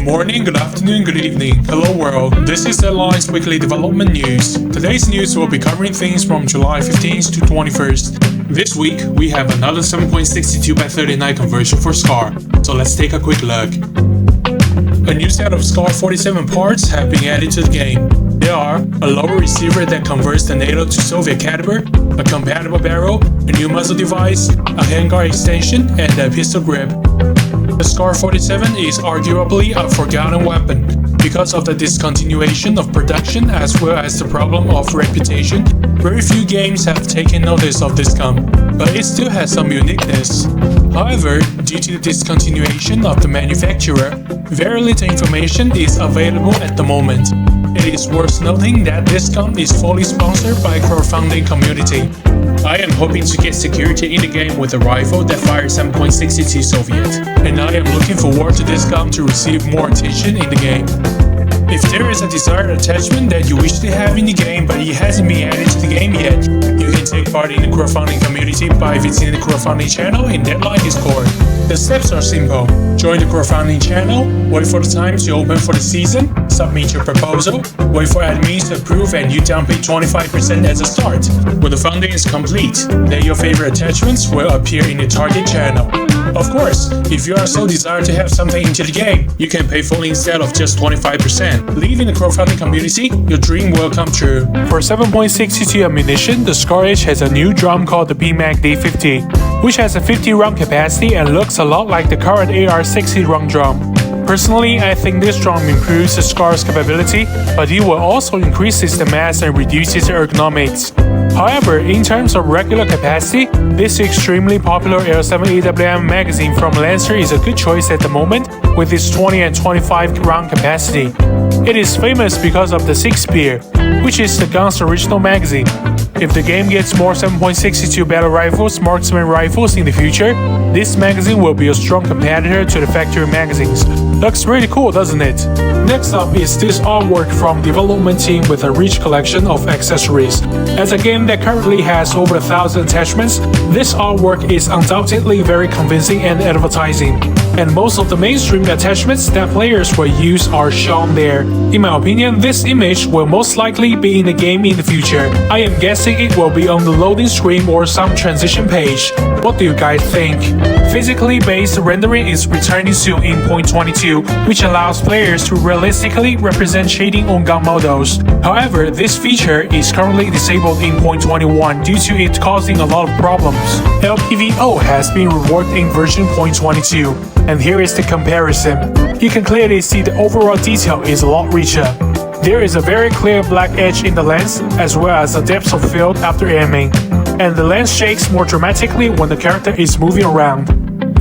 Good morning, good afternoon, good evening. Hello world, this is Deadline's weekly development news. Today's news will be covering things from July 15th to 21st. This week, we have another 7.62x39 conversion for SCAR, so let's take a quick look. A new set of SCAR 47 parts have been added to the game. They are a lower receiver that converts the NATO to Soviet caliber, a compatible barrel, a new muzzle device, a handguard extension, and a pistol grip. The SCAR 47 is arguably a forgotten weapon because of the discontinuation of production as well as the problem of reputation. Very few games have taken notice of this gun, but it still has some uniqueness. However, due to the discontinuation of the manufacturer, very little information is available at the moment. It is worth noting that this gun is fully sponsored by a crowdfunding community. I am hoping to get security in the game with a rifle that fires 7.62 Soviet, and I am looking forward to this gun to receive more attention in the game. If there is a desired attachment that you wish to have in the game but it hasn't been added to the game yet, you can take part in the crowdfunding community by visiting the crowdfunding channel in Deadline Discord. The steps are simple. Join the crowdfunding channel, wait for the time to open for the season, submit your proposal, wait for admins to approve, and you dump it 25% as a start. When the funding is complete, then your favorite attachments will appear in the target channel. Of course, if you are so desired to have something into the game, you can pay fully instead of just 25%. Leaving the crowdfunding community, your dream will come true. For 7.62 ammunition, the SCAR H has a new drum called the PMAG D50, which has a 50 round capacity and looks a lot like the current AR-60 round drum. Personally, I think this drum improves the SCAR's capability, but it will also increases the mass and reduces the ergonomics. However, in terms of regular capacity, this extremely popular L7 AWM magazine from Lancer is a good choice at the moment with its 20 and 25 round capacity. It is famous because of the 6-spear, which is the gun's original magazine. If the game gets more 7.62 battle rifles, marksman rifles in the future, this magazine will be a strong competitor to the factory magazines. Looks really cool, doesn't it? Next up is this artwork from development team with a rich collection of accessories. As a game that currently has over 1,000 attachments, this artwork is undoubtedly very convincing and advertising. And most of the mainstream attachments that players will use are shown there. In my opinion, this image will most likely be in the game in the future. I am guessing it will be on the loading screen or some transition page. What do you guys think? Physically based rendering is returning soon in 0.22, which allows players to realistically represent shading on gun models. However, this feature is currently disabled in 0.21 due to it causing a lot of problems. LPVO has been reworked in version 0.22, and here is the comparison. You can clearly see the overall detail is a lot richer. There is a very clear black edge in the lens, as well as a depth of field after aiming, and the lens shakes more dramatically when the character is moving around.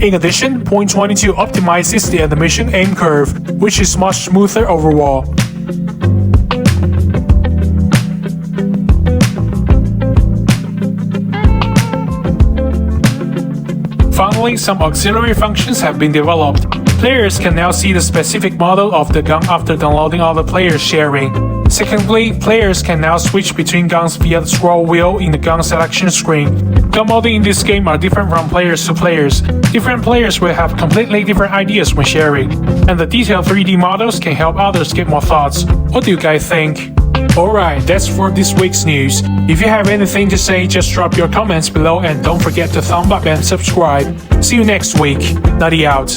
In addition, 0.22 optimizes the animation aim curve, which is much smoother overall. Finally, some auxiliary functions have been developed. Players can now see the specific model of the gun after downloading all the players sharing. Secondly, players can now switch between guns via the scroll wheel in the gun selection screen. Gun modding in this game are different from players to players. Different players will have completely different ideas when sharing, and the detailed 3D models can help others get more thoughts. What do you guys think? Alright, that's for this week's news. If you have anything to say, just drop your comments below and don't forget to thumb up and subscribe. See you next week. Nutty out.